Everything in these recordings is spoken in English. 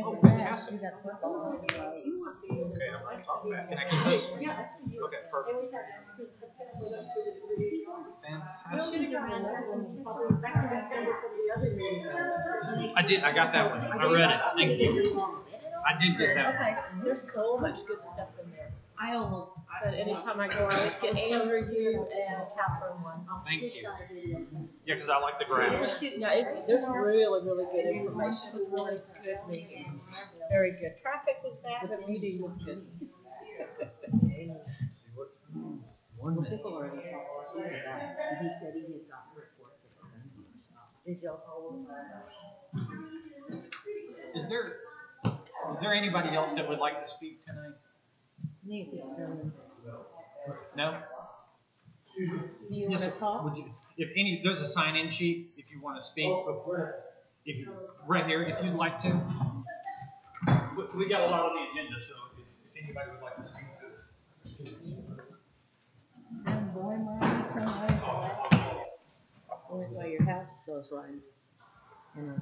Oh, fantastic. Okay, I'm not talking about. Can I keep those? Okay, perfect. Fantastic. I did. I got that one. I read it. Thank you. I did get that one. Okay, there's so much good stuff in there. But anytime I go, I always get a review and Catherine one. Thank you. Yeah, because I like the graphs. Yeah, there's really, really good information. It was really good meeting. Very good. Traffic was bad, but meeting was good. Let's see what. 1 minute. People already talked to you about it. He said he had gotten reports of it. Did y'all call him? Is there anybody else that would like to speak tonight? No? Do you want Yes, to talk? would you, there's a sign-in sheet if you want to speak. Right here, if you'd like to. We got a lot on the agenda, so if anybody would like to speak to it. Well, your house is right. And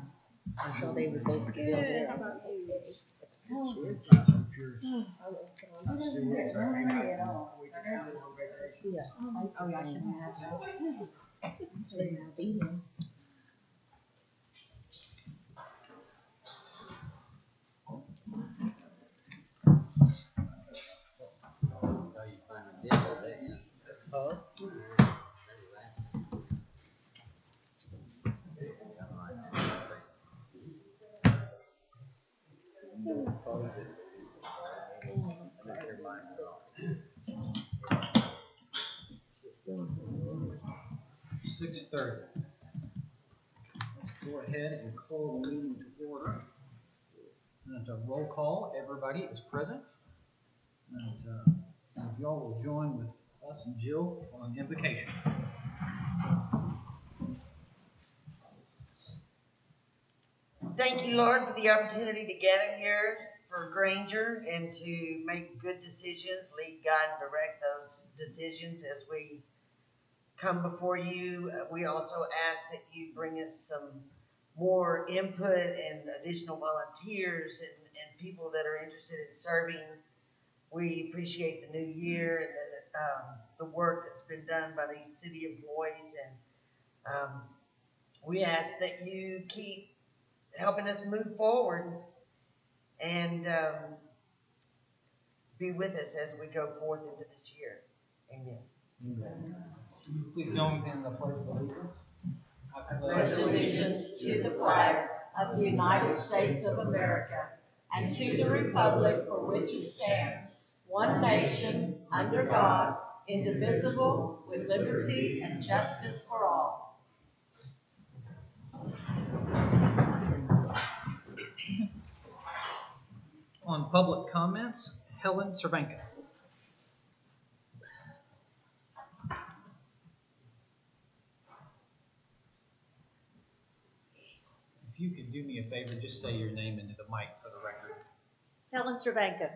I saw they were both still there. How about you? Oh, yeah, I can imagine. It's 6:30. Let's go ahead and call the meeting to order. And a roll call. Everybody is present. And if y'all will join with us and Jill on invocation. Thank you, Lord, for the opportunity to gather here for Granger and to make good decisions, lead, guide, and direct those decisions as we come before you. We also ask that you bring us some more input and additional volunteers and people that are interested in serving. We appreciate the new year and the work that's been done by these city employees, and we ask that you keep helping us move forward and be with us as we go forth into this year. Amen. Amen. Please join me in the pledge of allegiance. I pledge allegiance to the flag of the United States of America and to the republic for which it stands, one nation, under God, indivisible, with liberty and justice for all. On public comments, Helen Cervenka. If you could do me a favor, just say your name into the mic for the record. Helen Cervenka.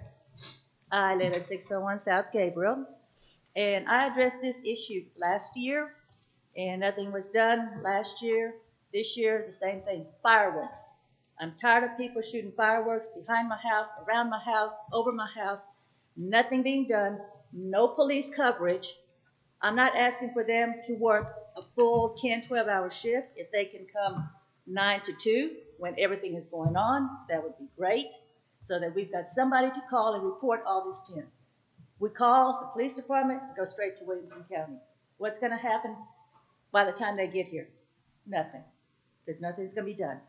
I live at 601 South Gabriel, and I addressed this issue last year, and nothing was done last year. This year, the same thing, fireworks. I'm tired of people shooting fireworks behind my house, around my house, over my house, nothing being done, no police coverage. I'm not asking for them to work a full 10, 12-hour shift. If they can come 9 to 2 when everything is going on, that would be great, so that we've got somebody to call and report all this to. We call the police department, go straight to Williamson County. What's going to happen by the time they get here? Nothing, because nothing's going to be done.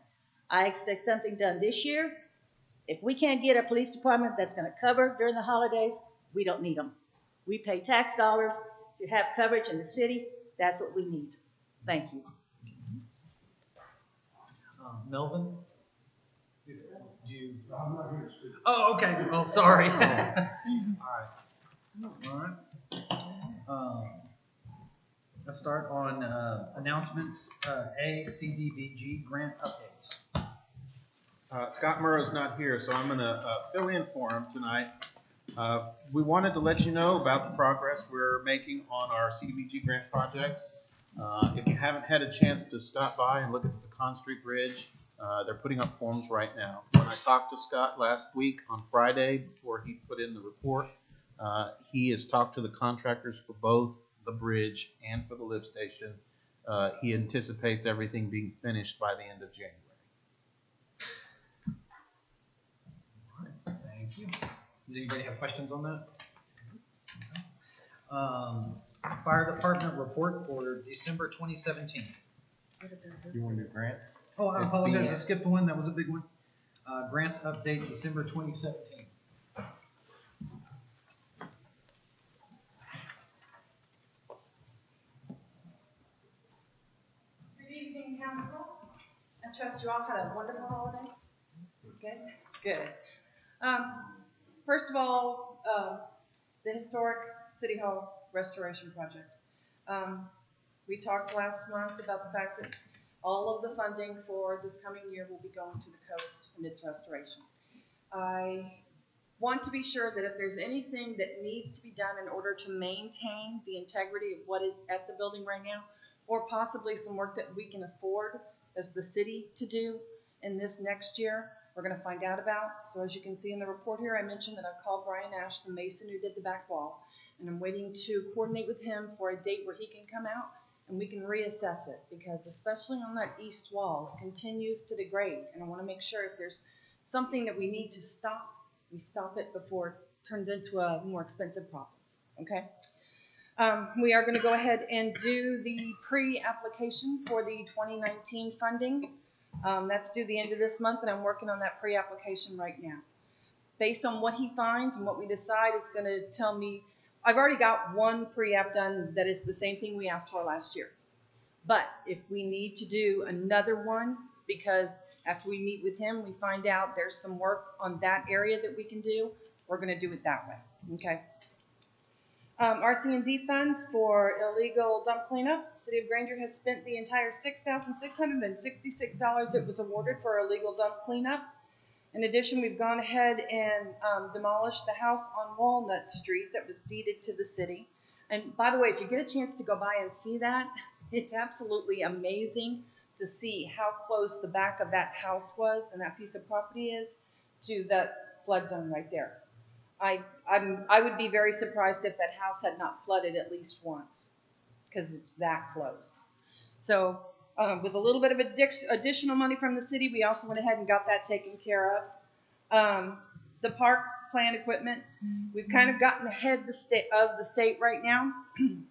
I expect something done this year. If we can't get a police department that's going to cover during the holidays, we don't need them. We pay tax dollars to have coverage in the city. That's what we need. Thank you. Melvin? I'm not here to speak. Oh, okay. Oh, sorry. All right. Let's start on announcements. CDBG grant updates. Scott Murrow's not here, so I'm going to fill in for him tonight. We wanted to let you know about the progress we're making on our CDBG grant projects. If you haven't had a chance to stop by and look at the Pecan Street Bridge, they're putting up forms right now. When I talked to Scott last week on Friday before he put in the report, he has talked to the contractors for both the bridge and for the lift station. He anticipates everything being finished by the end of January. Thank you. Does anybody have questions on that? Fire Department report for December 2017. You want to do grant? Oh, I It's apologize, B. I skipped one, that was a big one. Grants update December 2017. Good evening, council. I trust you all had a wonderful holiday. Good? Good. First of all, the historic City Hall restoration project. We talked last month about the fact that all of the funding for this coming year will be going to the coast and its restoration. I want to be sure that if there's anything that needs to be done in order to maintain the integrity of what is at the building right now, or possibly some work that we can afford as the city to do in this next year, we're going to find out about. So as you can see in the report here, I mentioned that I've called Brian Ash, the mason who did the back wall, and I'm waiting to coordinate with him for a date where he can come out and we can reassess it, because especially on that east wall, it continues to degrade, and I want to make sure if there's something that we need to stop, we stop it before it turns into a more expensive problem, okay? We are going to go ahead and do the pre-application for the 2019 funding. That's due the end of this month, and I'm working on that pre-application right now. Based on what he finds and what we decide is going to tell me, I've already got one pre-app done that is the same thing we asked for last year. But if we need to do another one, because after we meet with him, we find out there's some work on that area that we can do, we're going to do it that way, okay? RC&D funds for illegal dump cleanup. The City of Granger has spent the entire $6,666 that was awarded for illegal dump cleanup. In addition, we've gone ahead and demolished the house on Walnut Street that was deeded to the city. And by the way, if you get a chance to go by and see that, it's absolutely amazing to see how close the back of that house was and that piece of property is to that flood zone right there. I would be very surprised if that house had not flooded at least once, because it's that close. So with a little bit of additional money from the city, we also went ahead and got that taken care of. The park plan equipment, we've kind of gotten ahead of the state right now.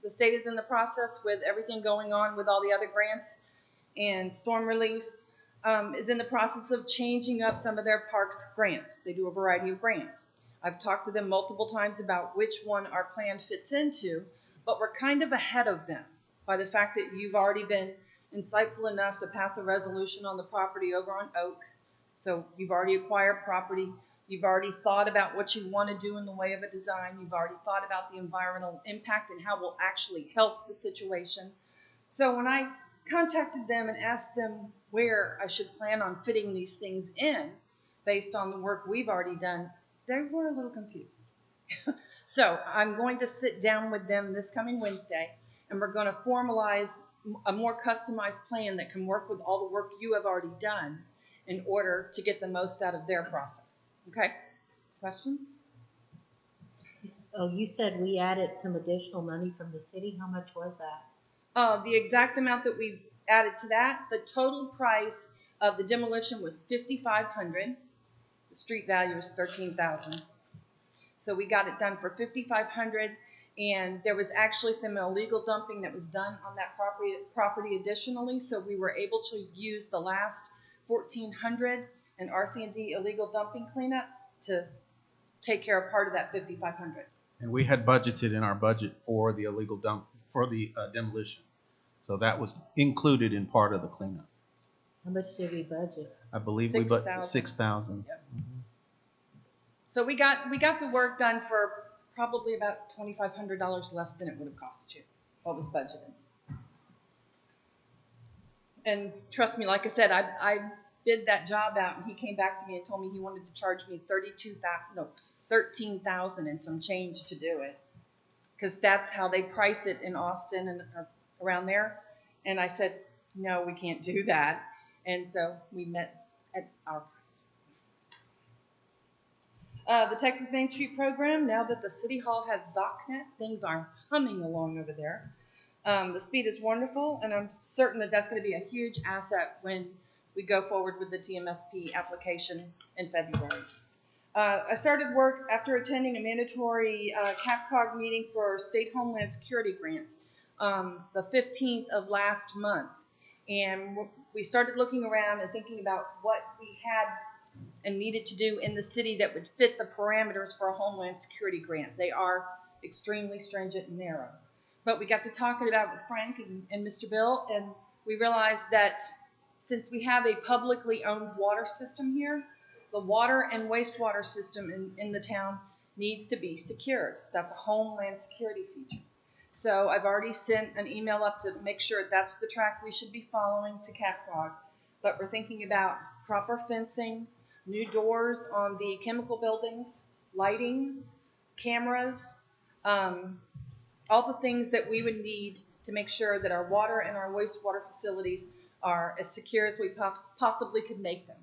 The state is in the process with everything going on with all the other grants, and storm relief is in the process of changing up some of their parks grants. They do a variety of grants. I've talked to them multiple times about which one our plan fits into, but we're kind of ahead of them by the fact that you've already been insightful enough to pass a resolution on the property over on Oak. So you've already acquired property. You've already thought about what you want to do in the way of a design. You've already thought about the environmental impact and how we'll actually help the situation. So when I contacted them and asked them where I should plan on fitting these things in based on the work we've already done, they were a little confused. So I'm going to sit down with them this coming Wednesday, and we're going to formalize a more customized plan that can work with all the work you have already done in order to get the most out of their process. Okay? Questions? Oh, you said we added some additional money from the city. How much was that? The exact amount that we added to that, the total price of the demolition was $5,500. The street value is $13,000. So we got it done for $5,500, and there was actually some illegal dumping that was done on that property additionally. So we were able to use the last $1,400 in RC&D illegal dumping cleanup to take care of part of that $5,500. And we had budgeted in our budget for the illegal dump, for the demolition. So that was included in part of the cleanup. How much did we budget? I believe we budgeted 6,000. Yep. So we got the work done for probably about $2,500 less than it would have cost you, what was budgeted. And trust me, like I said, I bid that job out, and he came back to me and told me he wanted to charge me $13,000 and some change to do it, because that's how they price it in Austin and around there. And I said, no, we can't do that. And so we met at our price. The Texas Main Street program, now that the City Hall has ZocNet, things are humming along over there. The speed is wonderful, and I'm certain that that's going to be a huge asset when we go forward with the TMSP application in February. I started work after attending a mandatory CAPCOG meeting for state homeland security grants the 15th of last month. And we started looking around and thinking about what we had and needed to do in the city that would fit the parameters for a homeland security grant. They are extremely stringent and narrow. But we got to talking about it with Frank and Mr. Bill, and we realized that since we have a publicly owned water system here, the water and wastewater system in the town needs to be secured. That's a homeland security feature. So I've already sent an email up to make sure that's the track we should be following to CAPCOG. But we're thinking about proper fencing, new doors on the chemical buildings, lighting, cameras, all the things that we would need to make sure that our water and our wastewater facilities are as secure as we possibly could make them.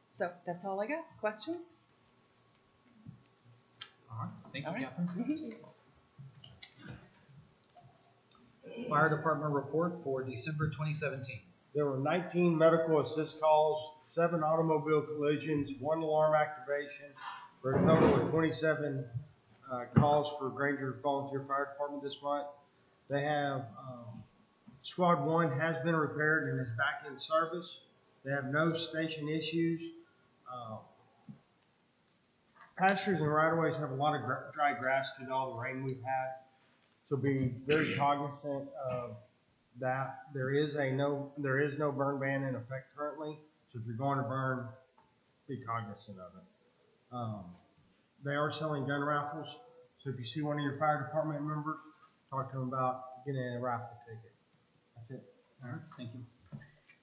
So that's all I got. Questions? All right, thank you, All right. Catherine. Fire Department report for December 2017. There were 19 medical assist calls, 7 automobile collisions, 1 alarm activation, for a total of 27 calls for Granger Volunteer Fire Department this month. They have, Squad 1 has been repaired and is back in service. They have no station issues. Pastures and right-of-ways have a lot of dry grass due to all the rain we've had. So be very cognizant of that. There is no burn ban in effect currently. So if you're going to burn, be cognizant of it. They are selling gun raffles. So if you see one of your fire department members, talk to them about getting a raffle ticket. That's it. All right, thank you.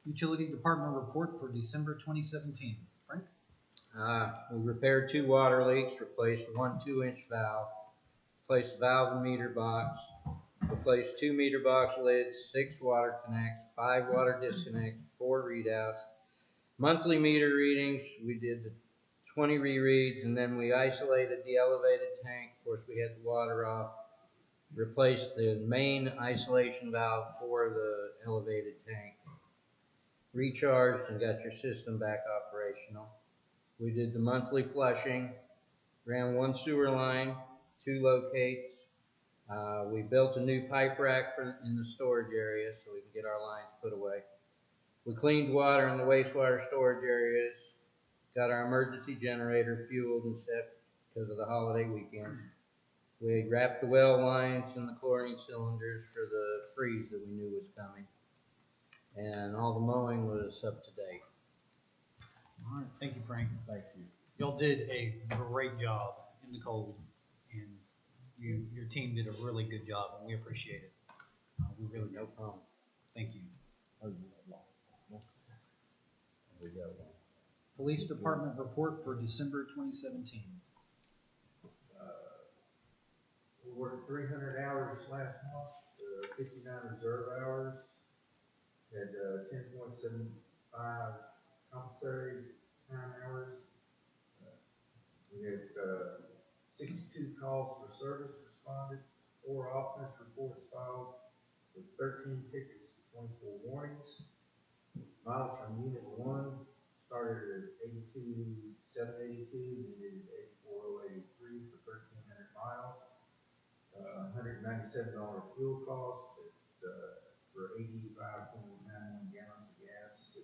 Utility Department report for December 2017. Frank? We repaired 2 water leaks, replaced 1 2-inch valve, replaced valve and meter box, replaced 2 meter box lids, 6 water connects, 5 water disconnects, 4 readouts. Monthly meter readings, we did the 20 rereads, and then we isolated the elevated tank. Of course, we had the water off, replaced the main isolation valve for the elevated tank, recharged, and got your system back operational. We did the monthly flushing, ran 1 sewer line, 2 locates. We built a new pipe rack in the storage area so we can get our lines put away. We cleaned water in the wastewater storage areas, got our emergency generator fueled and set because of the holiday weekend. We wrapped the well lines and the chlorine cylinders for the freeze that we knew was coming. And all the mowing was up to date. All right, thank you, Frank. Thank you. Y'all did a great job in the cold, and your team did a really good job, and we appreciate it. We really No do. problem. Thank you. We got one. Police Department report for December 2017. We worked 300 hours last month, 59 reserve hours, had 10.75 commissary time hours. We had 62 calls for service responded, 4 offense reports filed, with 13 tickets, 24 warnings. Mileage from Unit 1 started at 82,782 and ended at 84,083 for 1,300 miles. $197 fuel cost for 85.91 gallons of gas,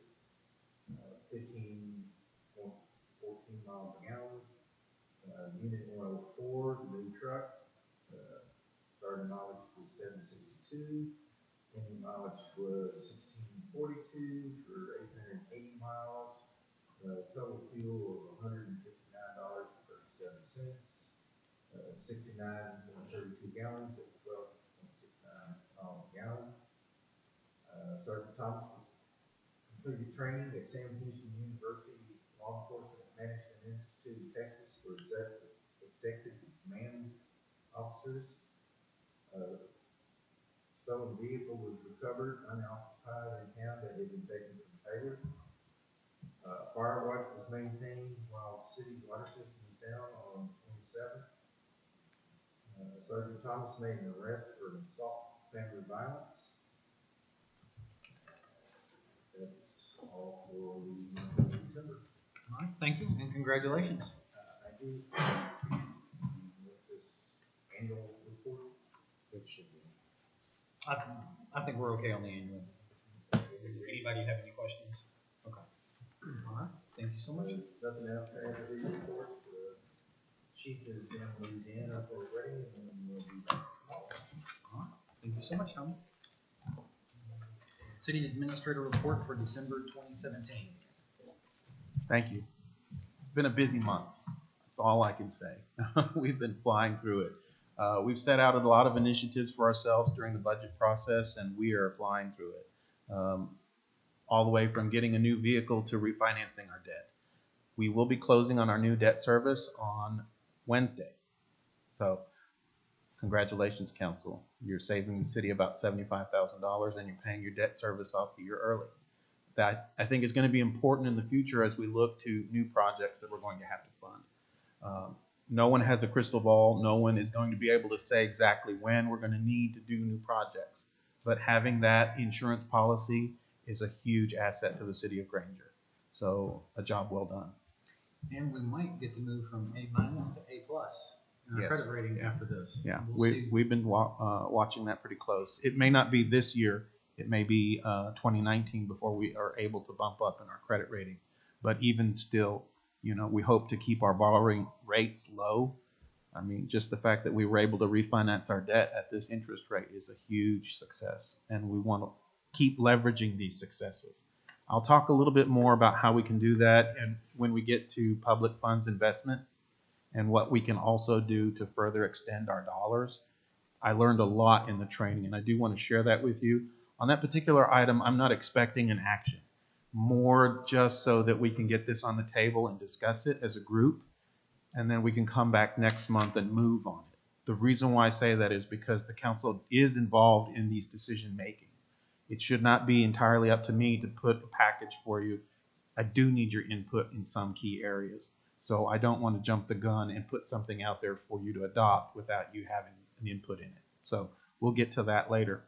15.14 miles a gallon. Unit 104, the new truck, starting mileage was 762, ending mileage was 1642 for 880 miles. Total fuel of $159.37. 69.32 gallons at 12.69 miles a gallon. Sergeant Thomas completed training at Sam Houston University Law Enforcement Management Institute of Texas for executive command officers. stolen vehicle was recovered unoccupied in town that had been taken from Taylor. Fire watch was maintained while city water system was down on 27th. Sergeant Thomas made an arrest for assault, family violence. That's all for the month of December. All right, thank you, and congratulations. Thank you. With this annual report, It should be. I think we're okay on the annual. Anybody have any questions? Okay. All right, thank you so much. nothing else to add to these reports. Chief is in Louisiana for a wedding, and we'll be back tomorrow. All right, thank you so much, Tom. City Administrator report for December 2017. Thank you. It's been a busy month. That's all I can say. We've been flying through it. We've set out a lot of initiatives for ourselves during the budget process, and we are flying through it. All the way from getting a new vehicle to refinancing our debt. We will be closing on our new debt service on Wednesday. So, congratulations, Council. You're saving the city about $75,000 and you're paying your debt service off a year early. That, I think, is going to be important in the future as we look to new projects that we're going to have to fund. No one has a crystal ball. No one is going to be able to say exactly when we're going to need to do new projects. But having that insurance policy is a huge asset to the city of Granger. So, a job well done. And we might get to move from A- to A+ in our Yes. credit rating after this. Yeah, We'll see. we've been watching that pretty close. It may not be this year. It may be 2019 before we are able to bump up in our credit rating. But even still, we hope to keep our borrowing rates low. I mean, just the fact that we were able to refinance our debt at this interest rate is a huge success. And we want to keep leveraging these successes. I'll talk a little bit more about how we can do that and when we get to public funds investment and what we can also do to further extend our dollars. I learned a lot in the training, and I do want to share that with you. On that particular item, I'm not expecting an action, more just so that we can get this on the table and discuss it as a group, and then we can come back next month and move on it. The reason why I say that is because the council is involved in these decision making. It should not be entirely up to me to put a package for you. I do need your input in some key areas. So I don't want to jump the gun and put something out there for you to adopt without you having an input in it. So we'll get to that later.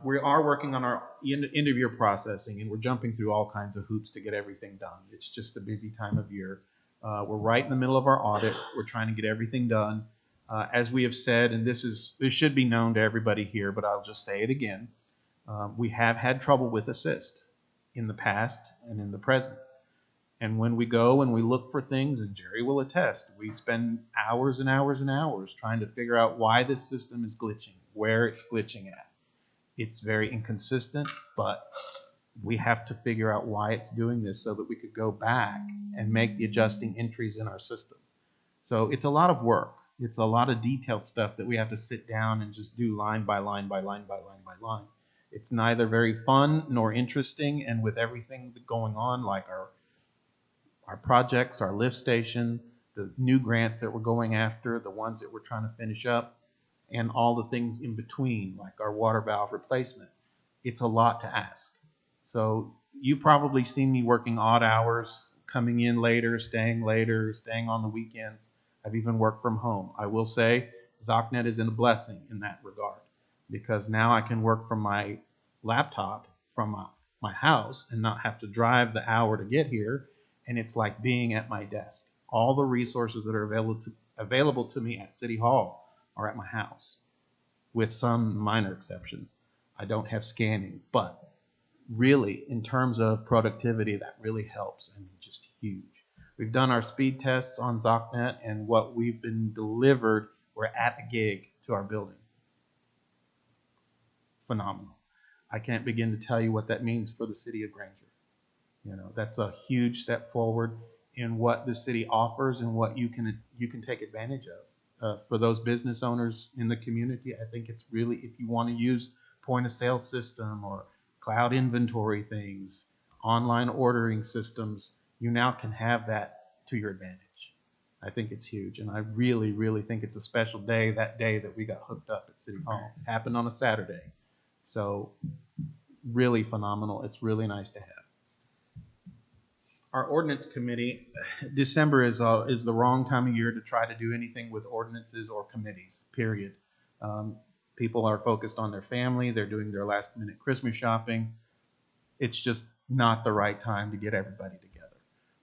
We are working on our end of year processing, and we're jumping through all kinds of hoops to get everything done. It's just a busy time of year. We're right in the middle of our audit. We're trying to get everything done. As we have said, and this should be known to everybody here, but I'll just say it again. We have had trouble with Assist in the past and in the present. And when we go and we look for things, and Jerry will attest, we spend hours and hours and hours trying to figure out why this system is glitching, where it's glitching at. It's very inconsistent, but we have to figure out why it's doing this so that we could go back and make the adjusting entries in our system. So it's a lot of work. It's a lot of detailed stuff that we have to sit down and just do line by line by line by line by line. It's neither very fun nor interesting, and with everything going on, like our projects, our lift station, the new grants that we're going after, the ones that we're trying to finish up, and all the things in between, like our water valve replacement, it's a lot to ask. So you probably seen me working odd hours, coming in later, staying on the weekends. I've even worked from home. I will say ZocNet is a blessing in that regard, because now I can work from my laptop from my house and not have to drive the hour to get here. And it's like being at my desk. All the resources that are available to me at City Hall are at my house, with some minor exceptions. I don't have scanning, but really, in terms of productivity, that really helps. I mean, just huge. We've done our speed tests on ZocNet, and what we've been delivered, we're at a gig to our building. Phenomenal. I can't begin to tell you what that means for the city of Granger. That's a huge step forward in what the city offers and what you can take advantage of. For those business owners in the community, I think it's really, if you want to use point of sale system or cloud inventory things, online ordering systems, you now can have that to your advantage. I think it's huge, and I really, really think it's a special day, that day that we got hooked up at City Hall. It happened on a Saturday. So really phenomenal. It's really nice to have. Our ordinance committee, December is the wrong time of year to try to do anything with ordinances or committees, period. People are focused on their family. They're doing their last minute Christmas shopping. It's just not the right time to get everybody together.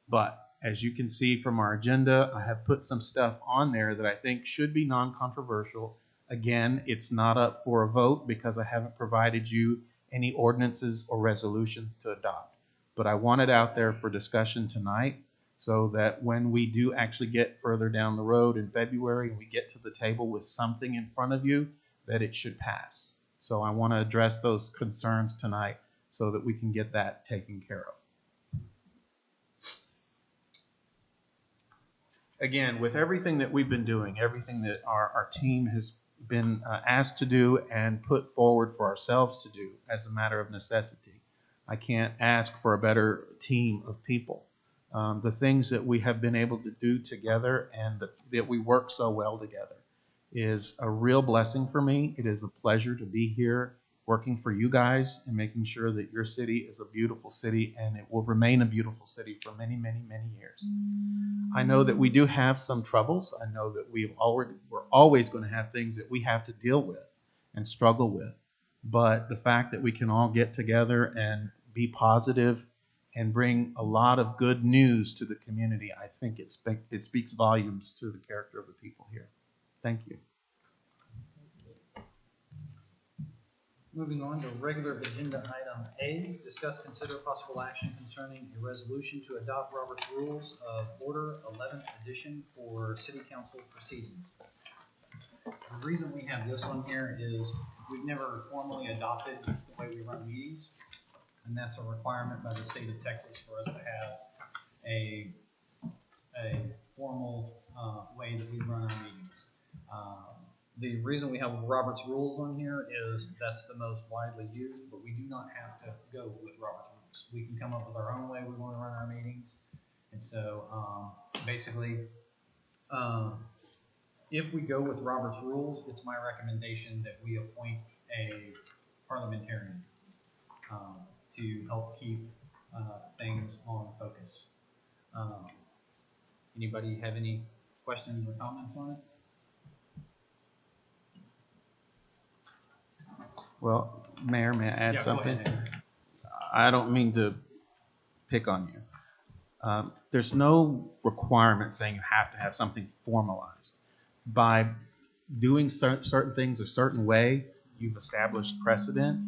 But as you can see from our agenda, I have put some stuff on there that I think should be non-controversial. Again, it's not up for a vote because I haven't provided you any ordinances or resolutions to adopt. But I want it out there for discussion tonight so that when we do actually get further down the road in February and we get to the table with something in front of you, that it should pass. So I want to address those concerns tonight so that we can get that taken care of. Again, with everything that we've been doing, everything that our team has been asked to do and put forward for ourselves to do as a matter of necessity, I can't ask for a better team of people. The things that we have been able to do together and that we work so well together is a real blessing for me. It is a pleasure to be here working for you guys and making sure that your city is a beautiful city and it will remain a beautiful city for many, many, many years. I know that we do have some troubles. I know that we're always going to have things that we have to deal with and struggle with. But the fact that we can all get together and be positive and bring a lot of good news to the community, I think it speaks volumes to the character of the people here. Thank you. Moving on to regular agenda item A, discuss, consider possible action concerning a resolution to adopt Robert's Rules of Order 11th edition for city council proceedings. The reason we have this on here is we've never formally adopted the way we run meetings, and that's a requirement by the state of Texas for us to have a formal way that we run our meetings. The reason we have Robert's Rules on here is that's the most widely used, but we do not have to go with Robert's Rules. We can come up with our own way we want to run our meetings. And so basically, if we go with Robert's Rules, it's my recommendation that we appoint a parliamentarian to help keep things on focus. Anybody have any questions or comments on it? Well, Mayor, may I add Yeah, something? go ahead. I don't mean to pick on you. There's no requirement saying you have to have something formalized. By doing certain things a certain way, you've established precedent.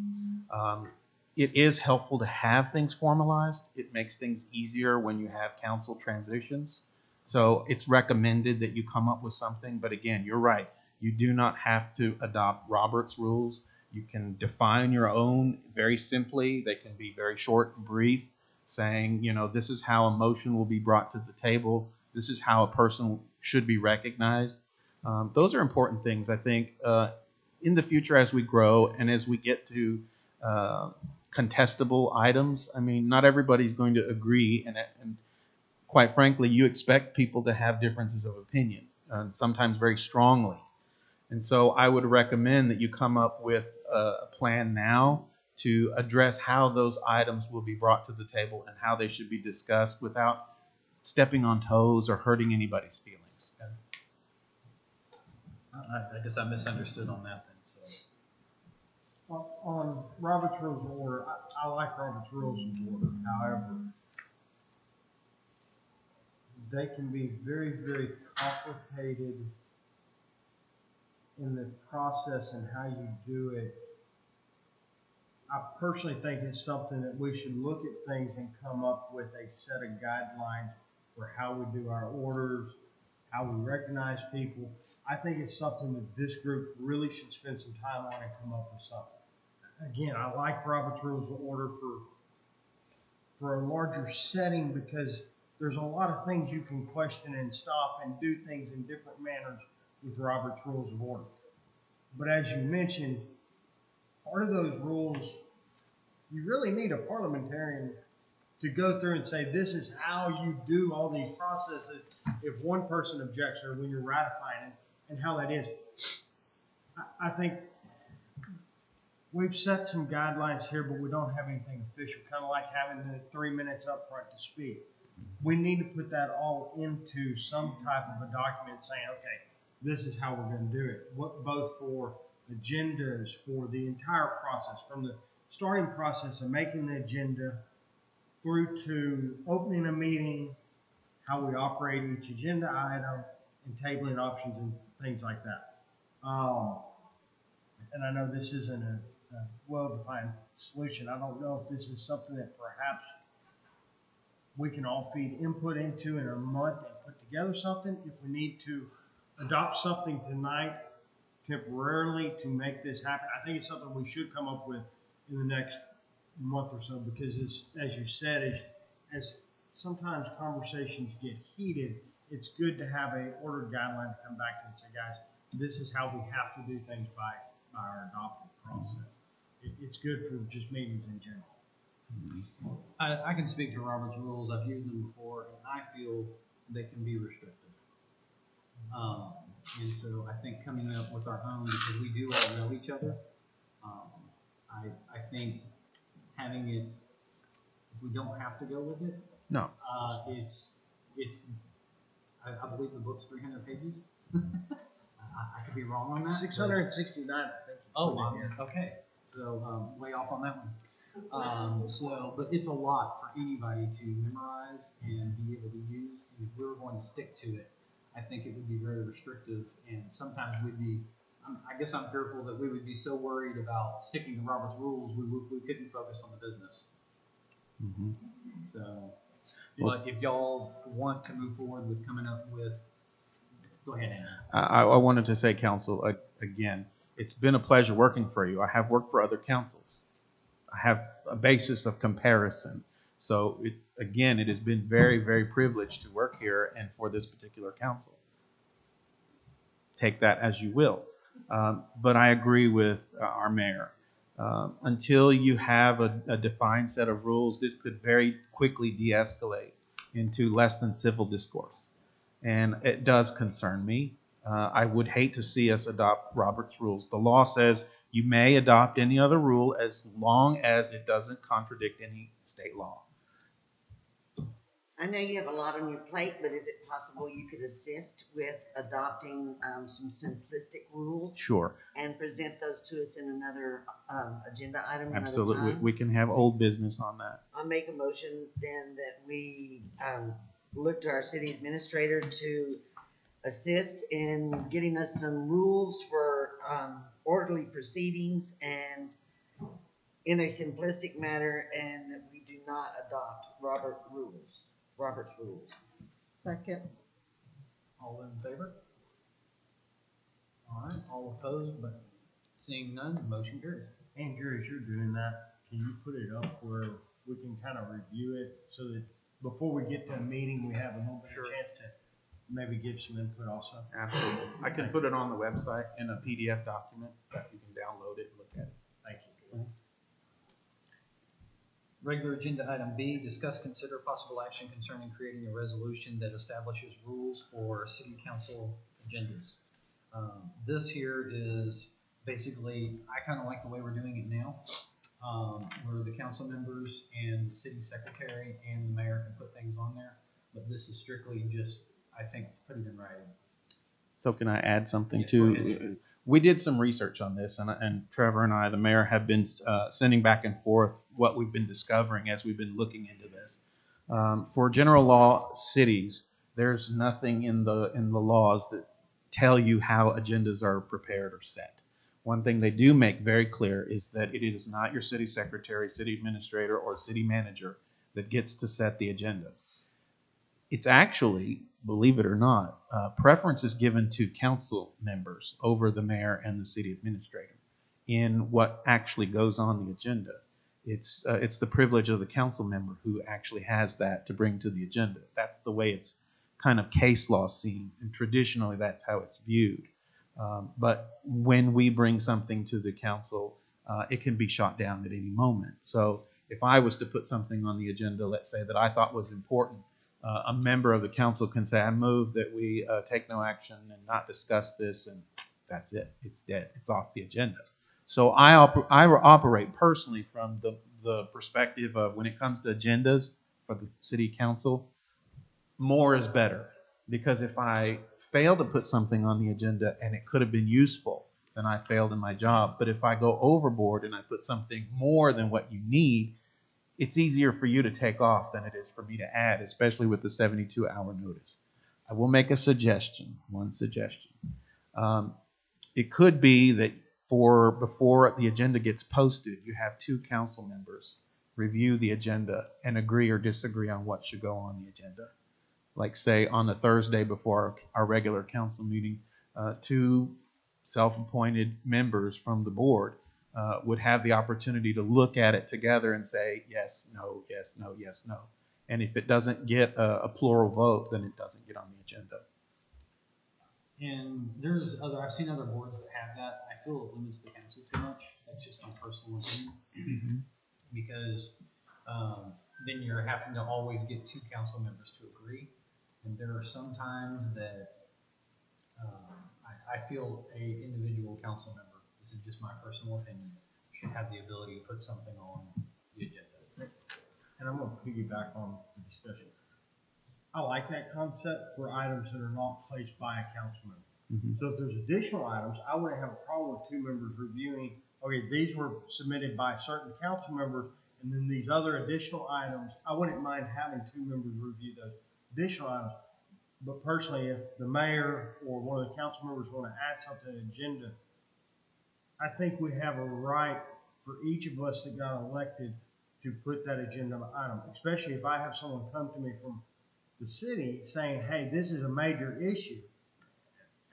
It is helpful to have things formalized. It makes things easier when you have council transitions. So it's recommended that you come up with something. But again, you're right. You do not have to adopt Robert's Rules. You can define your own very simply. They can be very short and brief, saying, you know, this is how a motion will be brought to the table. This is how a person should be recognized. Those are important things, I think, in the future as we grow and as we get to contestable items. I mean, not everybody's going to agree, and quite frankly, you expect people to have differences of opinion, sometimes very strongly. And so I would recommend that you come up with a plan now to address how those items will be brought to the table and how they should be discussed without stepping on toes or hurting anybody's feelings. I guess I misunderstood on that then. So. On Robert's Rules of Order, I like Robert's Rules of Order. However, they can be very, very complicated in the process and how you do it. I personally think it's something that we should look at things and come up with a set of guidelines for how we do our orders, how we recognize people. I think it's something that this group really should spend some time on and come up with something. Again, I like Robert's Rules of Order for a larger setting because there's a lot of things you can question and stop and do things in different manners with Robert's Rules of Order. But as you mentioned, part of those rules, you really need a parliamentarian to go through and say, this is how you do all these processes if one person objects or when you're ratifying it and how that is. I think we've set some guidelines here, but we don't have anything official, kind of like having the 3 minutes up front to speak. We need to put that all into some type of a document saying, okay, this is how we're going to do it. Both for agendas, for the entire process, from the starting process of making the agenda through to opening a meeting, how we operate each agenda item, and tabling options and things like that. And I know this isn't a well-defined solution. I don't know if this is something that perhaps we can all feed input into in a month and put together something. If we need to adopt something tonight temporarily to make this happen, I think it's something we should come up with in the next month or so, because as you said, as sometimes conversations get heated, it's good to have a ordered guideline to come back to and say, guys, this is how we have to do things by our adopted process. It's good for just meetings in general. I can speak to Robert's rules. I've used them before, and I feel they can be restrictive. And so I think coming up with our own, because we do all know each other, I think having it, we don't have to go with it. No. I believe the book's 300 pages. I could be wrong on that. 669, I think. Oh, okay. So way off on that one. But it's a lot for anybody to memorize and be able to use. And if we were going to stick to it, I think it would be very restrictive. And sometimes I guess I'm fearful that we would be so worried about sticking to Robert's rules, we couldn't focus on the business. Mm-hmm. So, but if y'all want to move forward with coming up with, go ahead, Andy. I wanted to say, council, again, it's been a pleasure working for you. I have worked for other councils. I have a basis of comparison. So, it has been very, very privileged to work here and for this particular council. Take that as you will. But I agree with our mayor. Until you have a defined set of rules, this could very quickly de-escalate into less than civil discourse. And it does concern me. I would hate to see us adopt Robert's rules. The law says you may adopt any other rule as long as it doesn't contradict any state law. I know you have a lot on your plate, but is it possible you could assist with adopting some simplistic rules? Sure. And present those to us in another agenda item? Absolutely. Another time? We can have old business on that. I'll make a motion then that we look to our city administrator to assist in getting us some rules for orderly proceedings and in a simplistic manner, and that we do not adopt Robert's rules. Second. All in favor? All right, all opposed, but seeing none, the motion carries. Andrew, as you're doing that, can you put it up where we can kind of review it so that before we get to a meeting, we have a little bit of chance to maybe give some input also? Absolutely. I can put it on the website in a PDF document that you can download it and look at it. Thank you. Regular agenda item B, discuss, consider possible action concerning creating a resolution that establishes rules for city council agendas. This here is basically, I kind of like the way we're doing it now, where the council members and the city secretary and the mayor can put things on there. But this is strictly just, I think, put it in writing. So can I add something Yes, go too? ahead. We did some research on this, and Trevor and I, the mayor, have been sending back and forth what we've been discovering as we've been looking into this. For general law cities, there's nothing in the laws that tell you how agendas are prepared or set. One thing they do make very clear is that it is not your city secretary, city administrator, or city manager that gets to set the agendas. It's actually, believe it or not, preference is given to council members over the mayor and the city administrator in what actually goes on the agenda. It's the privilege of the council member who actually has that to bring to the agenda. That's the way it's kind of case law seen, and traditionally that's how it's viewed. But when we bring something to the council, it can be shot down at any moment. So if I was to put something on the agenda, let's say that I thought was important, a member of the council can say, I move that we take no action and not discuss this, and that's it. It's dead. It's off the agenda. So I operate personally from the perspective of when it comes to agendas for the city council, more is better. Because if I fail to put something on the agenda and it could have been useful, then I failed in my job. But if I go overboard and I put something more than what you need, it's easier for you to take off than it is for me to add, especially with the 72-hour notice. I will make a suggestion, one suggestion. It could be that before the agenda gets posted, you have 2 council members review the agenda and agree or disagree on what should go on the agenda. Like say on the Thursday before our regular council meeting, 2 self-appointed members from the board would have the opportunity to look at it together and say yes, no, yes, no, yes, no. And if it doesn't get a plural vote, then it doesn't get on the agenda. And I've seen other boards that have that. I feel it limits the council too much. That's just my personal opinion. Because then you're having to always get 2 council members to agree. And there are some times that I feel a individual council member, this is just my personal opinion, should have the ability to put something on the agenda. And I'm going to piggyback on the discussion. I like that concept for items that are not placed by a council member. So if there's additional items, I wouldn't have a problem with 2 members reviewing, okay, these were submitted by certain council members, and then these other additional items, I wouldn't mind having 2 members review those additional items. But personally, if the mayor or one of the council members want to add something to the agenda, I think we have a right for each of us that got elected to put that agenda item, especially if I have someone come to me from the city saying, hey, this is a major issue.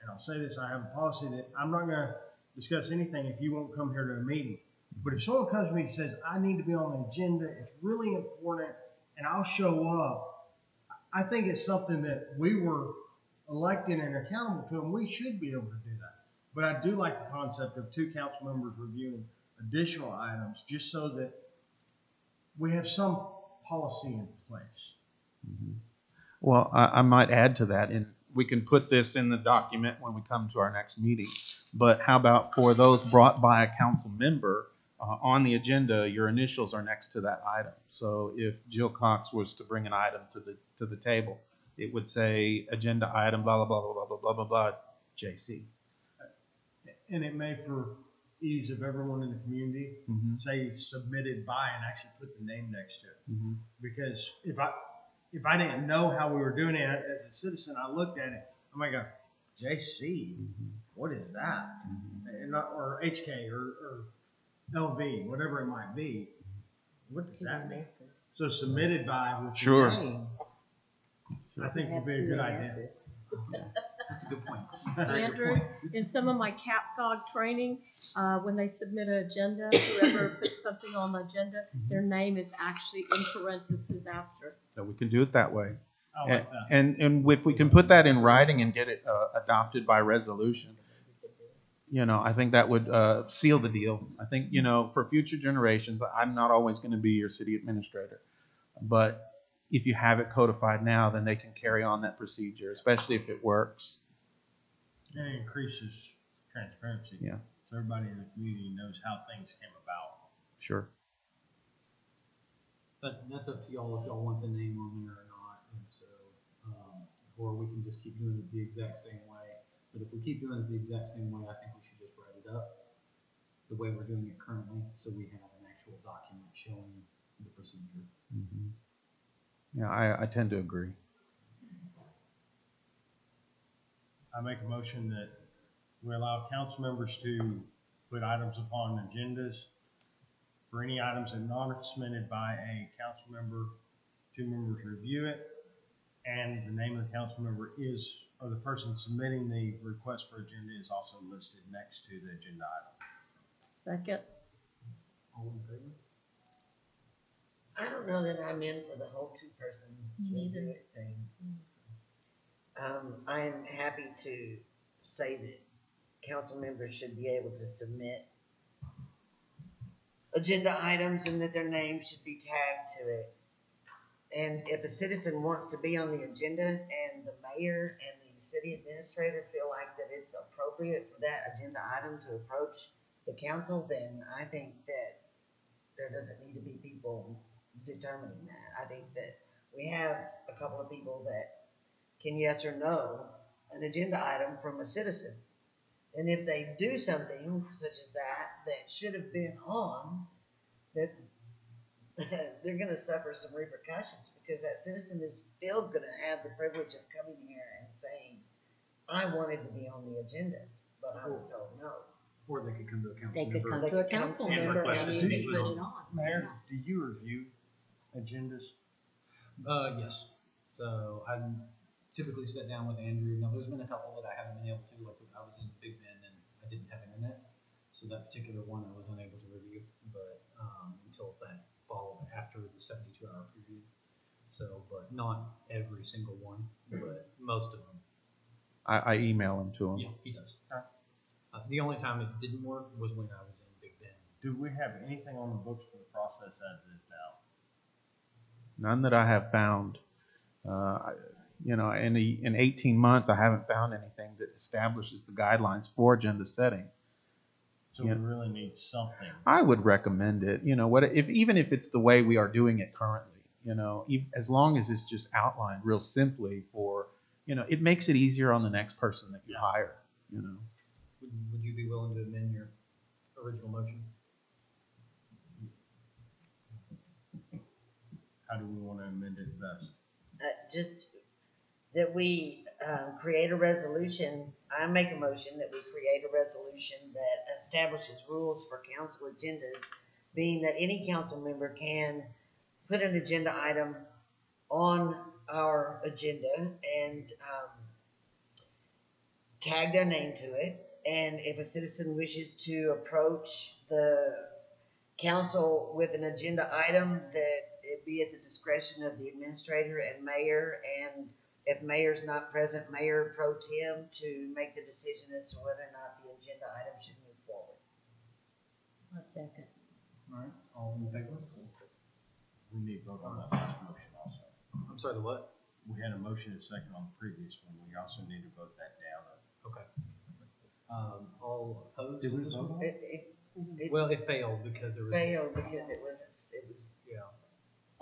And I'll say this, I have a policy that I'm not going to discuss anything if you won't come here to a meeting. But if someone comes to me and says, I need to be on the agenda, it's really important, and I'll show up, I think it's something that we were elected and accountable to, and we should be able to do that. But I do like the concept of 2 council members reviewing additional items, just so that we have some policy in place. Well, I might add to that, and we can put this in the document when we come to our next meeting. But how about for those brought by a council member on the agenda, your initials are next to that item. So if Jill Cox was to bring an item to the table, it would say agenda item blah blah blah blah blah blah blah blah JC. And it may, for ease of everyone in the community, say submitted by and actually put the name next to it. Because if I didn't know how we were doing it as a citizen, I looked at it, I might go, JC, what is that? And not, or HK or LV, whatever it might be. What does that mean? So submitted by with Sure. the name, I think would be a good idea. That's a good point. Andrew, in some of my CapCog training, when they submit an agenda, whoever puts something on the agenda, their name is actually in parentheses after. So we can do it that way. I like that. And if we can put that in writing and get it adopted by resolution, I think that would seal the deal. I think, for future generations, I'm not always going to be your city administrator. But if you have it codified now, then they can carry on that procedure, especially if it works. And it increases transparency. Yeah. So everybody in the community knows how things came about. Sure. So that's up to y'all if y'all want the name on there or not. And so, or we can just keep doing it the exact same way. But if we keep doing it the exact same way, I think we should just write it up the way we're doing it currently, so we have an actual document showing the procedure. Yeah, I tend to agree. I make a motion that we allow council members to put items upon agendas for any items that are not submitted by a council member. 2 members review it, and the name of the council member or the person submitting the request for agenda is also listed next to the agenda item. Second. All in favor? I don't know that I'm in for the whole 2-person review it thing. I am happy to say that council members should be able to submit agenda items and that their name should be tagged to it. And if a citizen wants to be on the agenda and the mayor and the city administrator feel like that it's appropriate for that agenda item to approach the council, then I think that there doesn't need to be people determining that. I think that we have a couple of people that can yes or no an agenda item from a citizen. And if they do something such as that should have been on, that they're going to suffer some repercussions, because that citizen is still going to have the privilege of coming here and saying, I wanted to be on the agenda, but I was told no. Or they could come to a council They could member. come They to a could come council and member request and us you to can be put on. it on. Mayor, do you review agendas? Yes. So I typically sit down with Andrew. Now, there's been a couple that I haven't been able to, like I was in Big Bend and I didn't have internet. So that particular one I was unable to review, but until that followed after the 72-hour period. So, but not every single one, but most of them. I email them to him. Yeah, he does. The only time it didn't work was when I was in Big Bend. Do we have anything on the books for the process as is now? None that I have found. In 18 months, I haven't found anything that establishes the guidelines for agenda setting. So we really need something. I would recommend it. Even if it's the way we are doing it currently, as long as it's just outlined real simply for, it makes it easier on the next person that you hire, Would you be willing to amend your original motion? How do we want to amend it best? Just that we create a resolution. I make a motion that we create a resolution that establishes rules for council agendas, being that any council member can put an agenda item on our agenda and tag their name to it. And if a citizen wishes to approach the council with an agenda item, that it be at the discretion of the administrator and mayor, and if mayor's not present, Mayor Pro Tem to make the decision as to whether or not the agenda item should move forward. A second. All right, all in favor? We need to vote on that last motion also. I'm sorry, the what? We had a motion and a second on the previous one. We also need to vote that down. Okay. All opposed? Did to we this vote one? on it? It Well, it failed because there was. failed because it was, Yeah,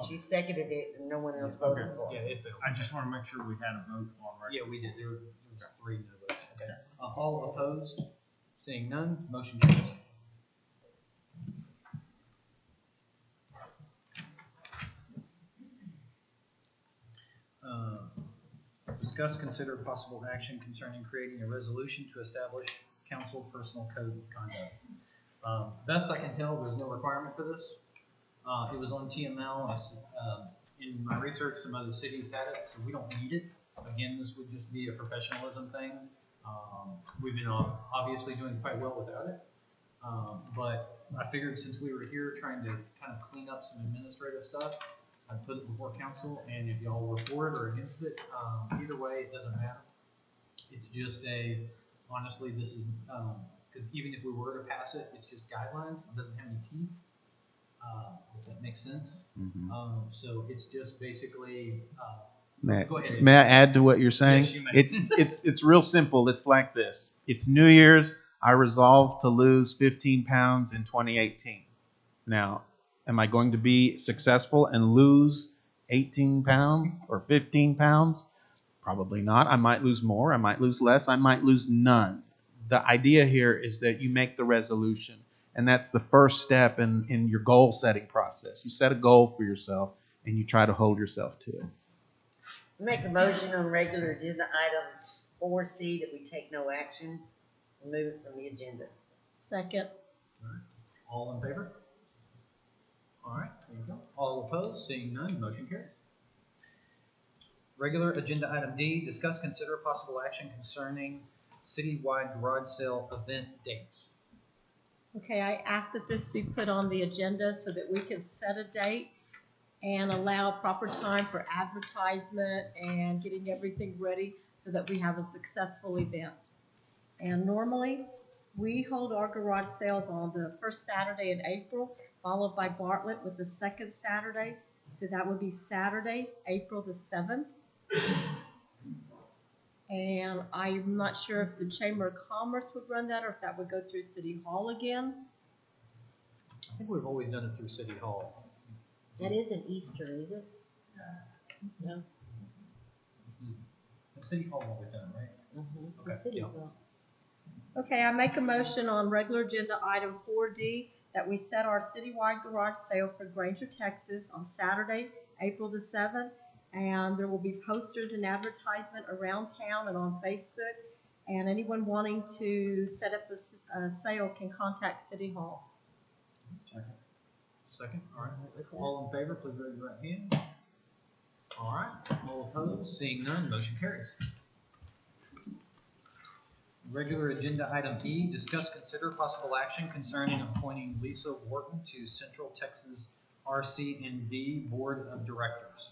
she seconded it and no one else voted Okay. for yeah, it. it failed. I just want to make sure we had a vote on record. Yeah, we did. There was 3 no votes. Okay. All opposed? Seeing none, motion carries. Discuss, consider possible action concerning creating a resolution to establish council personal code of conduct. Best I can tell, there's no requirement for this. It was on TML. In my research, some other cities had it, so we don't need it. Again, this would just be a professionalism thing. We've been obviously doing quite well without it. But I figured since we were here trying to kind of clean up some administrative stuff, I'd put it before council, and if y'all were for it or against it, either way, it doesn't matter. It's just honestly, this is, because even if we were to pass it, it's just guidelines. It doesn't have any teeth. If that makes sense. Mm-hmm. So it's just basically, Go ahead. May I add to what you're saying? Yes, you may. It's real simple. It's like this. It's New Year's. I resolved to lose 15 pounds in 2018. Now, am I going to be successful and lose 18 pounds or 15 pounds? Probably not. I might lose more. I might lose less. I might lose none. The idea here is that you make the resolution, and that's the first step in your goal setting process. You set a goal for yourself, and you try to hold yourself to it. Make a motion on regular agenda item 4C that we take no action, remove it from the agenda. Second. all in favor? All right, there you go. All opposed, seeing none, motion carries. Regular agenda item D, discuss, consider possible action concerning citywide garage sale event dates. Okay, I asked that this be put on the agenda so that we can set a date and allow proper time for advertisement and getting everything ready so that we have a successful event. And normally, we hold our garage sales on the first Saturday in April. followed by Bartlett with the second Saturday. So that would be Saturday, April the 7th. And I'm not sure if the Chamber of Commerce would run that or if that would go through City Hall again. I think we've always done it through City Hall. That isn't Easter, is it? No. The City Hall always done it, right? The Okay, city yeah. will. Okay, I make a motion on regular agenda item 4D that we set our citywide garage sale for Granger, Texas on Saturday, April the 7th. And there will be posters and advertisement around town and on Facebook. And anyone wanting to set up a sale can contact City Hall. Second, all right. All in favor, please raise your right hand. All right, all opposed, seeing none, motion carries. Regular agenda item E, discuss, consider possible action concerning appointing Lisa Wharton to Central Texas RC&D Board of Directors.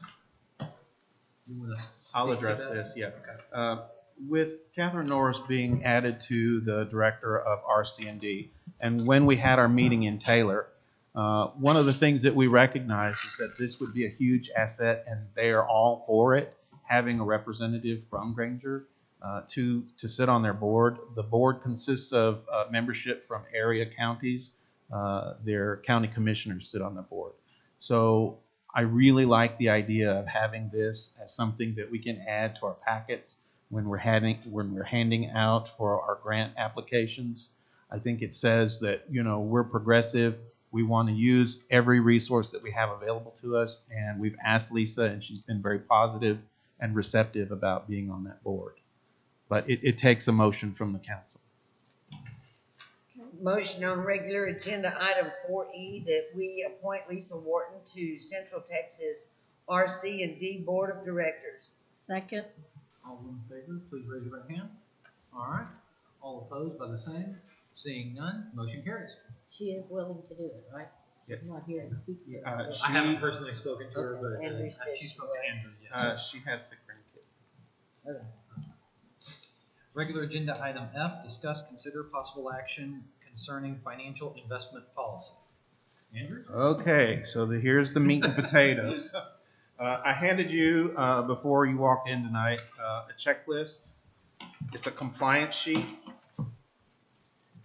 You want to I'll speak to address that? this, yeah. Okay. With Catherine Norris being added to the director of RC&D, and when we had our meeting in Taylor, one of the things that we recognized is that this would be a huge asset, and they are all for it, having a representative from Granger to sit on their board. The board consists of membership from area counties. Their county commissioners sit on the board. So I really like the idea of having this as something that we can add to our packets when we're handing out for our grant applications. I think it says that, you know, we're progressive. We want to use every resource that we have available to us, and we've asked Lisa, and she's been very positive and receptive about being on that board. But it takes a motion from the council. Motion on regular agenda item 4E that we appoint Lisa Wharton to Central Texas RC&D Board of Directors. Second. All in favor, please raise your right hand. All right, all opposed by the same, seeing none, motion carries. She is willing to do it, right? Yes. She's not here to speak to us. She- I haven't personally spoken to her, Okay, but Andrew said she she spoke to was. Andrew, yes. She has sick grandkids. Okay. Regular agenda item F, discuss, consider possible action concerning financial investment policy. Andrew? Okay, so here's the meat and potatoes. I handed you, before you walked in tonight, a checklist. It's a compliance sheet.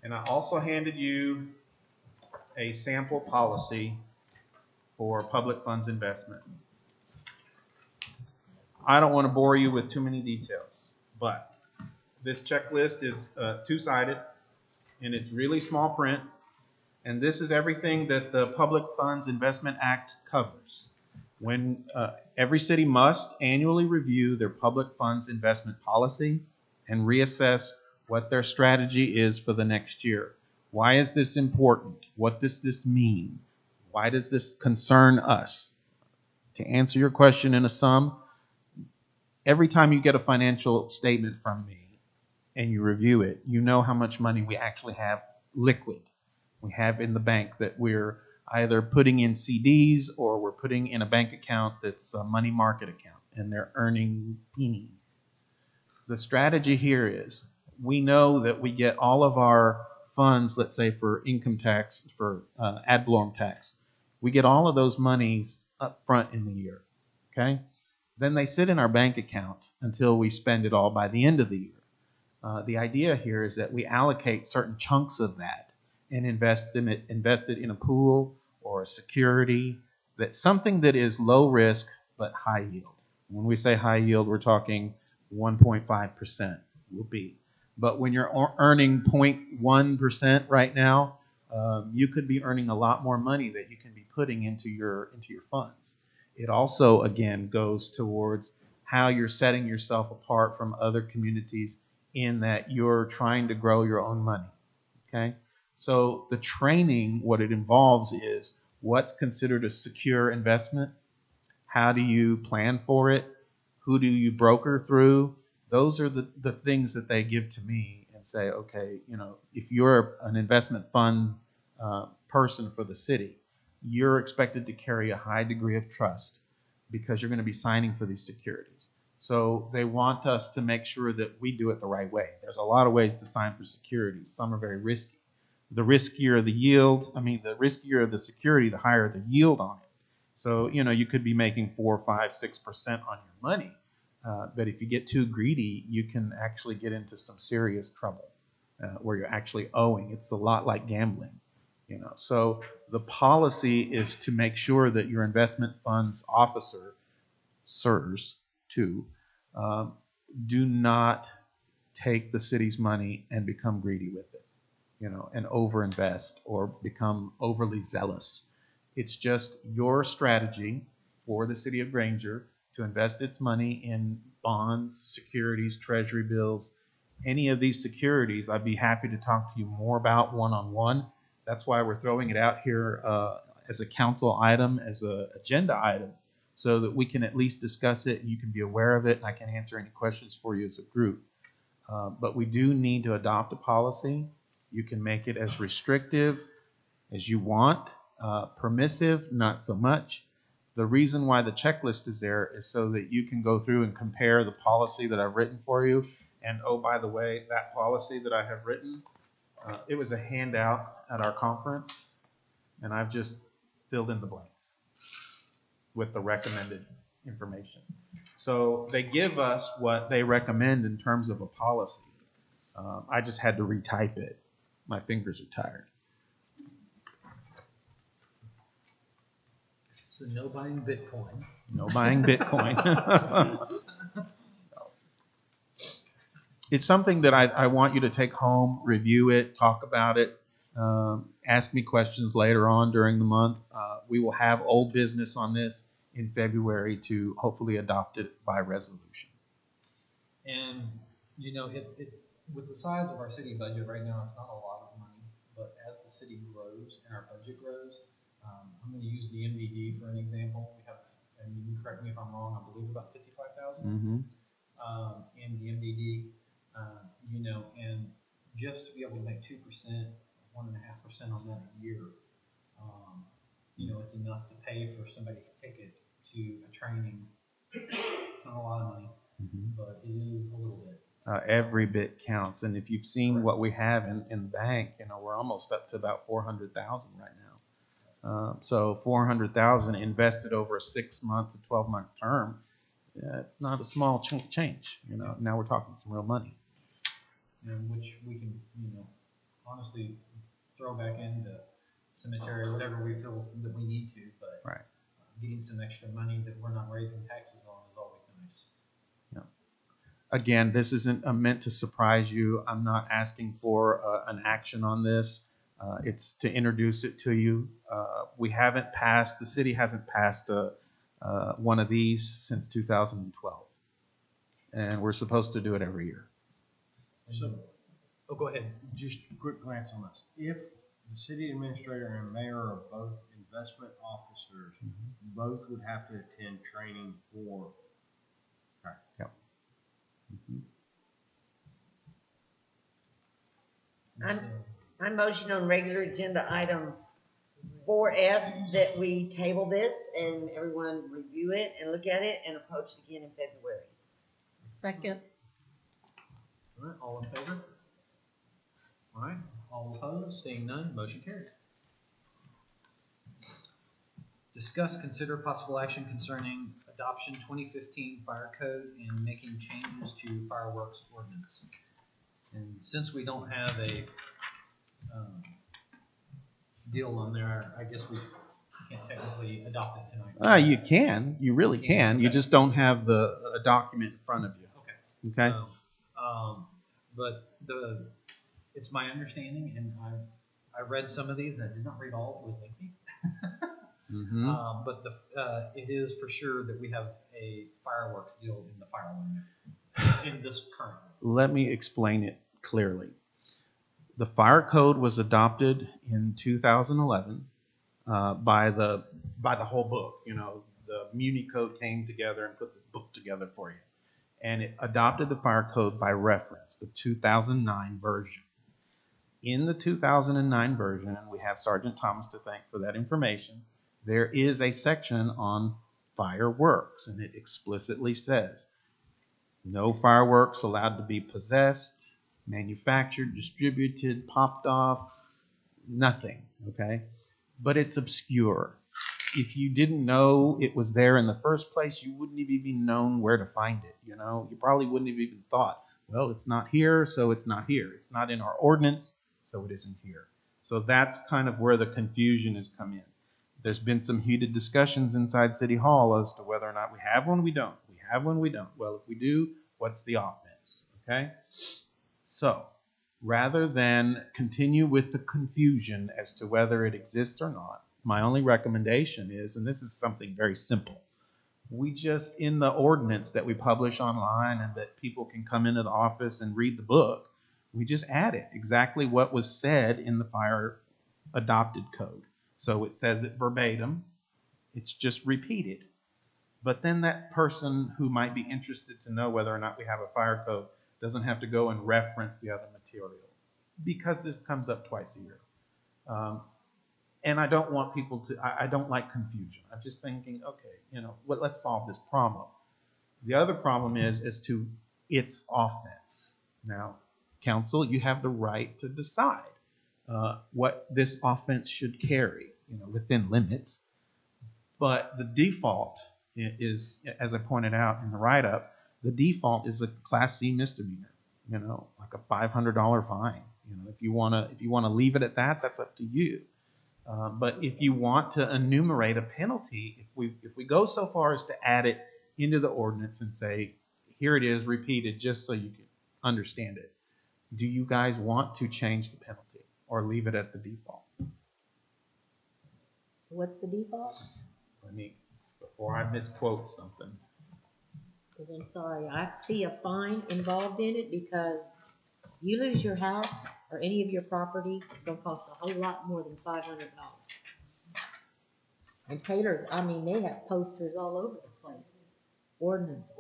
And I also handed you a sample policy for public funds investment. I don't want to bore you with too many details, but this checklist is two-sided, and it's really small print. And this is everything that the Public Funds Investment Act covers. When every city must annually review their public funds investment policy and reassess what their strategy is for the next year. Why is this important? What does this mean? Why does this concern us? To answer your question in a sum, every time you get a financial statement from me and you review it, you know how much money we actually have liquid. We have in the bank that we're either putting in CDs or we're putting in a bank account that's a money market account, and they're earning pennies. The strategy here is we know that we get all of our funds, let's say for income tax, for ad valorem tax, we get all of those monies up front in the year, okay? Then they sit in our bank account until we spend it all by the end of the year. The idea here is that we allocate certain chunks of that and invest it in a pool or a security, that's something that is low risk but high yield. When we say high yield, we're talking 1.5% will be. But when you're earning 0.1% right now, you could be earning a lot more money that you can be putting into your funds. It also, again, goes towards how you're setting yourself apart from other communities in that you're trying to grow your own money, okay? So the training, what it involves is what's considered a secure investment, how do you plan for it, who do you broker through. Those are the things that they give to me and say, okay, you know, if you're an investment fund person for the city, you're expected to carry a high degree of trust because you're going to be signing for these securities. So they want us to make sure that we do it the right way. There's a lot of ways to sign for securities. Some are very risky. the riskier the yield, the riskier the security, the higher the yield on it. So, you could be making 4, 5, 6% on your money. But if you get too greedy, you can actually get into some serious trouble where you're actually owing. It's a lot like gambling, So the policy is to make sure that your investment funds officer, SIRS, too, do not take the city's money and become greedy with it, and overinvest or become overly zealous. It's just your strategy for the city of Granger to invest its money in bonds, securities, treasury bills, any of these securities. I'd be happy to talk to you more about one-on-one. That's why we're throwing it out here as a council item, as an agenda item, so that we can at least discuss it and you can be aware of it and I can answer any questions for you as a group. But we do need to adopt a policy. You can make it as restrictive as you want, permissive, not so much. The reason why the checklist is there is so that you can go through and compare the policy that I've written for you. And oh, by the way, that policy that I have written, it was a handout at our conference, and I've just filled in the blanks with the recommended information. So they give us what they recommend in terms of a policy. I just had to retype it. My fingers are tired. So no buying Bitcoin. No buying Bitcoin. It's something that I want you to take home, review it, talk about it, ask me questions later on during the month. We will have old business on this in February to hopefully adopt it by resolution. And, with the size of our city budget right now, it's not a lot of money, but as the city grows and our budget grows, I'm going to use the MDD for an example. We have, and you can correct me if I'm wrong, I believe about 55,000 in the MDD, and just to be able to make 2%, 1.5% on that a year, it's enough to pay for somebody's ticket to a training. It's not a lot of money, but it is a little bit. Every bit counts, and if you've seen what we have in the bank, we're almost up to about 400,000 right now. So 400,000 invested over a 6-month to 12-month term, it's not a small change. Now we're talking some real money, and which we can, honestly throw back into cemetery or whatever we feel that we need to. But right. Getting some extra money that we're not raising taxes on is always nice. Again, this isn't meant to surprise you. I'm not asking for an action on this. It's to introduce it to you. The city hasn't passed one of these since 2012. And we're supposed to do it every year. So, go ahead. Just a quick glance on this. If the city administrator and mayor are both investment officers, both would have to attend training for. Okay. Yep. I motion on regular agenda item 4F that we table this and everyone review it and look at it and approach it again in February. Second. All right, all in favor? All right, all opposed? Seeing none, motion carries. Discuss, consider possible action concerning adoption 2015 fire code and making changes to fireworks ordinance. And since we don't have a deal on there, I guess we can't technically adopt it tonight. You can. You really can. Okay. You just don't have a document in front of you. Okay. Okay? But it's my understanding, and I read some of these, and I did not read all. It was lengthy. But it is for sure that we have a fireworks deal in the fire line in this current. Let me explain it clearly. The fire code was adopted in 2011 by the whole book. The Muni Code came together and put this book together for you. And it adopted the fire code by reference, the 2009 version. In the 2009 version, and we have Sergeant Thomas to thank for that information, there is a section on fireworks, and it explicitly says, no fireworks allowed to be possessed, manufactured, distributed, popped off, nothing, okay? But it's obscure. If you didn't know it was there in the first place, you wouldn't have even known where to find it, you know? You probably wouldn't have even thought, well, it's not here, so it's not here. It's not in our ordinance, so it isn't here. So that's kind of where the confusion has come in. There's been some heated discussions inside City Hall as to whether or not we have one, we don't. We have one, we don't. Well, if we do, what's the offense, okay? So, rather than continue with the confusion as to whether it exists or not, my only recommendation is, and this is something very simple, we just, in the ordinance that we publish online and that people can come into the office and read the book, we just add it exactly what was said in the fire adopted code. So it says it verbatim, it's just repeated. But then that person who might be interested to know whether or not we have a fire code doesn't have to go and reference the other material, because this comes up twice a year. And I don't want people to, I don't like confusion. I'm just thinking, okay, let's solve this problem. The other problem is as to its offense. Now, council, you have the right to decide what this offense should carry, within limits. But the default is, as I pointed out in the write-up, the default is a Class C misdemeanor, like a $500 fine. If you want to leave it at that, that's up to you. But if you want to enumerate a penalty, if we go so far as to add it into the ordinance and say, here it is repeated, just so you can understand it, do you guys want to change the penalty or leave it at the default? What's the default? Before I misquote something. Because I'm sorry, I see a fine involved in it, because you lose your house or any of your property, it's gonna cost a whole lot more than $500. And Taylor, they have posters all over the place. Ordinance.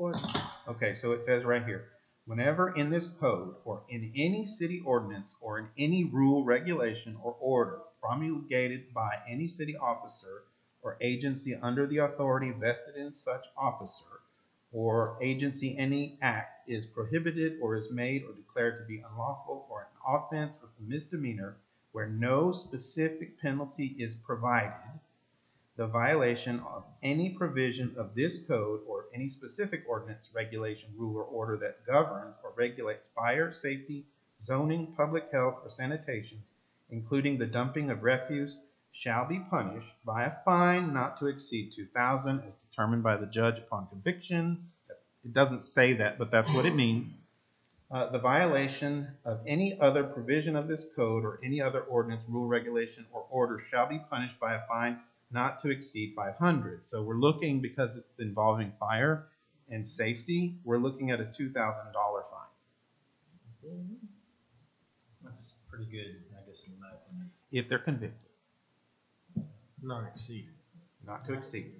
Okay, so it says right here, whenever in this code or in any city ordinance or in any rule, regulation, or order promulgated by any city officer or agency under the authority vested in such officer or agency, any act is prohibited or is made or declared to be unlawful or an offense or misdemeanor where no specific penalty is provided, the violation of any provision of this code or any specific ordinance, regulation, rule, or order that governs or regulates fire, safety, zoning, public health, or sanitation, including the dumping of refuse, shall be punished by a fine not to exceed $2,000 as determined by the judge upon conviction. It doesn't say that, but that's what it means. The violation of any other provision of this code or any other ordinance, rule, regulation, or order shall be punished by a fine not to exceed $500. So we're looking, because it's involving fire and safety, we're looking at a $2,000 fine. That's pretty good, I guess, in my opinion. If they're convicted. Not exceed. Not to exceed.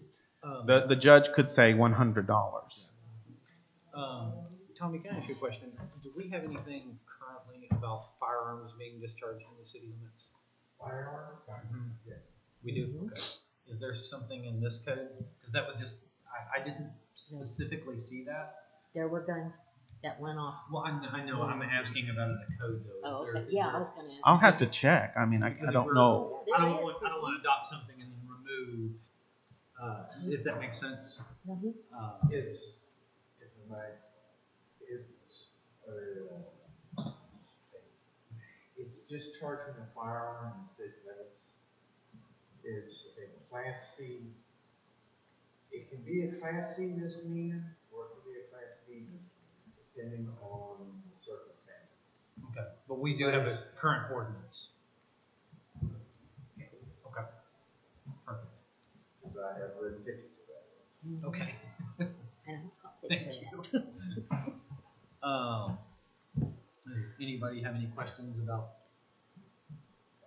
The judge could say $100. Tommy, can I ask you a question? Do we have anything currently about firearms being discharged in the city limits? Firearms? Mm-hmm. Yes. We do? Okay. Is there something in this code? Because that was just, I didn't specifically see that. There were guns that went off. Well, I know, I'm asking about in the code though. Oh, okay. Yeah, I was gonna ask. I'll have to check. I don't know. I don't want to adopt something and then remove, if that makes sense. Mhm. It's, if I might, it's discharging a firearm in city limits. It's a Class C. It can be a Class C misdemeanor, or it can be a Class B misdemeanor, depending on the circumstances. Okay, but we do have a current ordinance. Okay. Perfect. Because I have written tickets for that. Okay. And I'll Thank take you. care of that. Does anybody have any questions about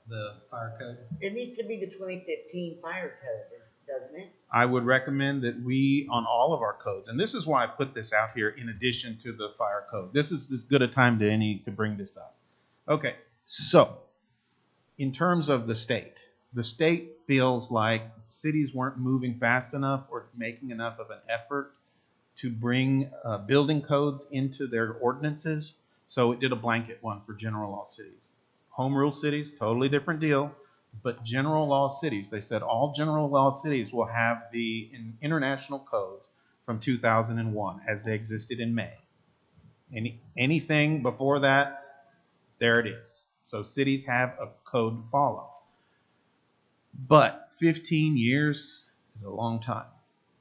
the fire code? It needs to be the 2015 fire code, doesn't it? I would recommend that we, on all of our codes, and this is why I put this out here in addition to the fire code. This is as good a time to bring this up. Okay, so in terms of the state feels like cities weren't moving fast enough or making enough of an effort to bring building codes into their ordinances, so it did a blanket one for general law cities. Home rule cities, totally different deal. But general law cities, they said all general law cities will have the international codes from 2001 as they existed in May. Anything before that, there it is. So cities have a code to follow. But 15 years is a long time,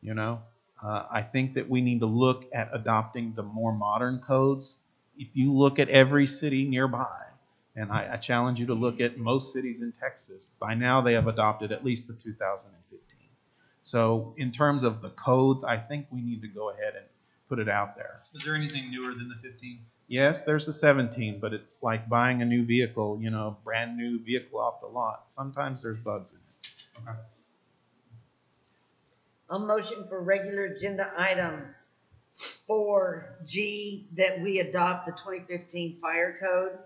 you know. I think that we need to look at adopting the more modern codes. If you look at every city nearby, and I challenge you to look at most cities in Texas, by now they have adopted at least the 2015. So in terms of the codes, I think we need to go ahead and put it out there. Is there anything newer than the 15? Yes, there's a 17, but it's like buying a new vehicle, you know, brand new vehicle off the lot. Sometimes there's bugs in it. Okay. A motion for regular agenda item 4G that we adopt the 2015 fire code.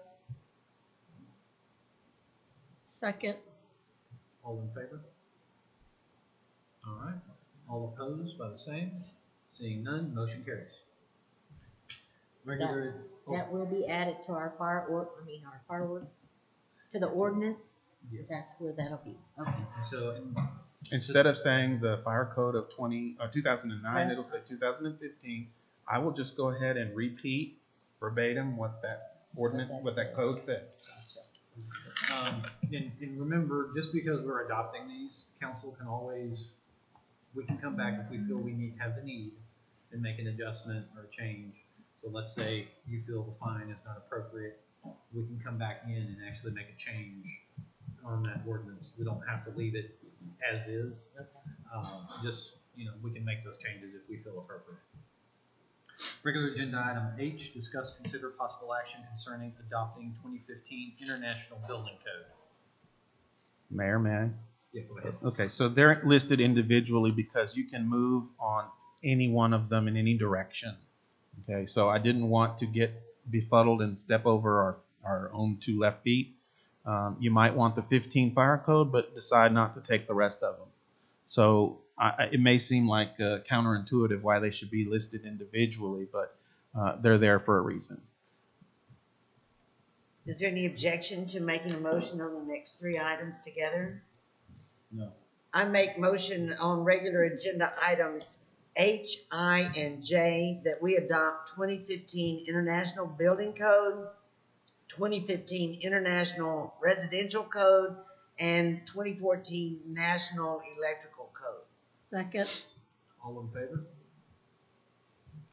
Second. All in favor? All right. All opposed by the same? Seeing none, motion carries. Regular. That will be added to our to the ordinance. Yes. That's where that'll be. Okay. So, Instead of saying the fire code of 2009, it'll say 2015. I will just go ahead and repeat verbatim what that ordinance, what that code says. And remember, just because we're adopting these, council can always, we can come back if we feel we have the need and make an adjustment or a change. So let's say you feel the fine is not appropriate, we can come back in and actually make a change on that ordinance. We don't have to leave it as is. Just, you know, we can make those changes if we feel appropriate. Regular agenda item H, discuss, consider possible action concerning adopting 2015 International Building Code. Mayor, may I? Yeah, go ahead. Okay, so they're listed individually because you can move on any one of them in any direction. Okay, so I didn't want to get befuddled and step over our own two left feet. You might want the 15 fire code, but decide not to take the rest of them. So it may seem like counterintuitive why they should be listed individually, but they're there for a reason. Is there any objection to making a motion on the next three items together? No. I make motion on regular agenda items H, I, and J that we adopt 2015 International Building Code, 2015 International Residential Code, and 2014 National Electrical Code. Second. All in favor?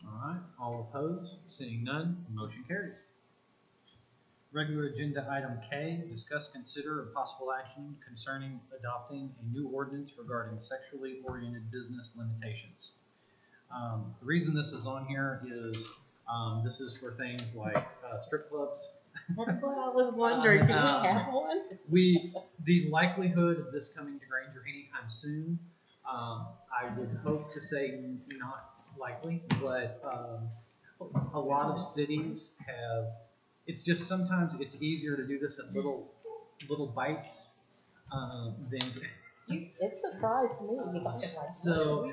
All right. All opposed? Seeing none, motion carries. Regular agenda item K, discuss, consider, and possible action concerning adopting a new ordinance regarding sexually oriented business limitations. The reason this is on here is this is for things like strip clubs. That's what I was wondering. Do we have one? The likelihood of this coming to Granger anytime soon, I would hope to say not likely, but a lot of cities have. It's just sometimes it's easier to do this in little bites than. It surprised me. So.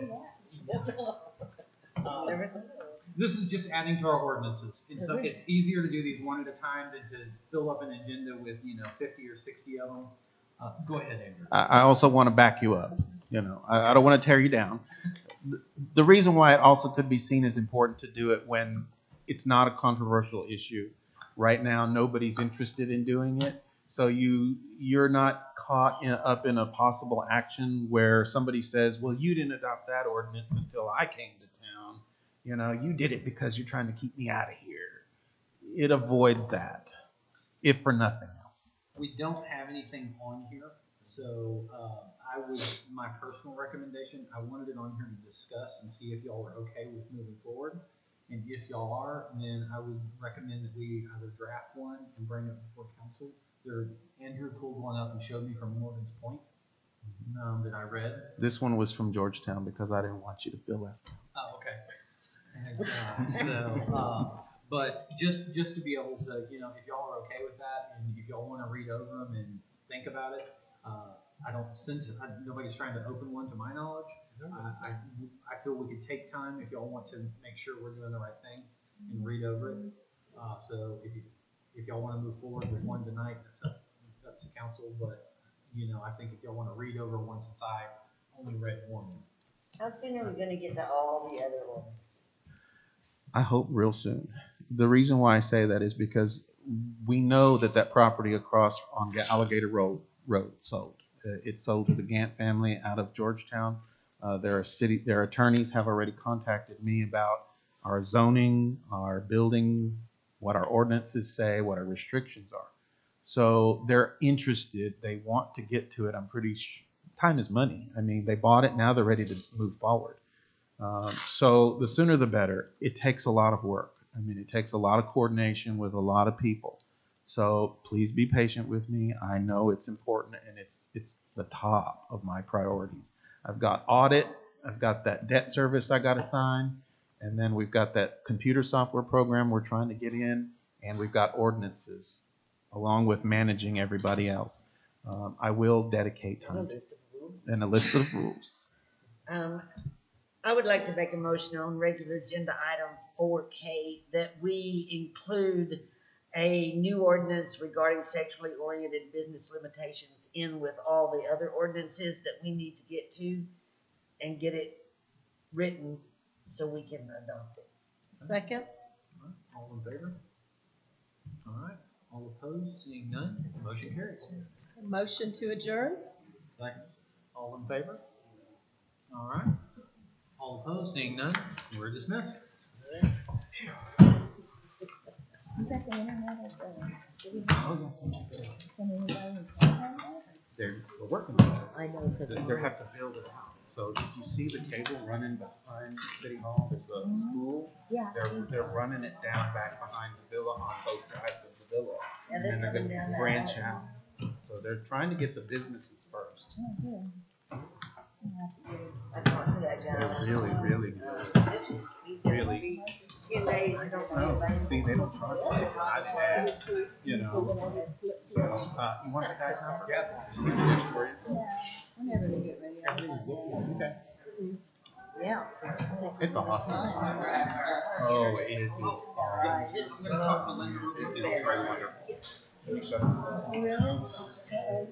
This is just adding to our ordinances. And so it's easier to do these one at a time than to fill up an agenda with 50 or 60 of them. Go ahead, Andrew. I also want to back you up. I don't want to tear you down. The reason why it also could be seen as important to do it when it's not a controversial issue. Right now, nobody's interested in doing it. So you're not caught up in a possible action where somebody says, well, you didn't adopt that ordinance until I came to town. You did it because you're trying to keep me out of here. It avoids that, if for nothing else. We don't have anything on here. So my personal recommendation, I wanted it on here to discuss and see if y'all are okay with moving forward. And if y'all are, then I would recommend that we either draft one and bring it before council. Andrew pulled one up and showed me from Morgan's Point that I read. This one was from Georgetown because I didn't want you to feel left out. Oh, okay. And, but just to be able to, if y'all are okay with that, and if y'all want to read over them and think about it, nobody's trying to open one to my knowledge. I feel we could take time if y'all want to make sure we're doing the right thing and read over it. So if you if y'all wanna move forward with one tonight, that's up to council, but, you know, I think if y'all wanna read over one since I only read one. How soon are we gonna get to all the other ordinances? I hope real soon. The reason why I say that is because we know that property across on Alligator Road sold. It sold to the Gant family out of Georgetown. Their attorneys have already contacted me about our zoning, our building, what our ordinances say, what our restrictions are. So they're interested. They want to get to it. I'm pretty sure time is money. I mean, they bought it. Now they're ready to move forward. So the sooner the better. It takes a lot of work. I mean, it takes a lot of coordination with a lot of people. So please be patient with me. I know it's important, and it's the top of my priorities. I've got audit. I've got that debt service I got to sign. And then we've got that computer software program we're trying to get in. And we've got ordinances along with managing everybody else. I will dedicate time to it. And a list of rules. I would like to make a motion on regular agenda item 4K that we include a new ordinance regarding sexually oriented business limitations in with all the other ordinances that we need to get to and get it written so we can adopt it. Second. All in favor? All right. All opposed? Seeing none, motion carries. Motion to adjourn. Second. All in favor? All right. All opposed? Seeing none, we're dismissed. We're working on it. I know, because They have to build it out. So if you see the cable running behind City Hall, there's a school. Yeah. They're running it down back behind the villa on both sides of the villa. And And then they're coming gonna down that branch way. out. So they're trying to get the businesses first. I talked to that guy. They're really, really good. He said it'll be 10 days. Don't Oh, worry. see, they don't charge me. I didn't ask, you know. So, you want the guy's number? Yeah. For you? Whenever they get ready. Okay. Yeah. It's awesome. Oh, it is. It's very wonderful. Really?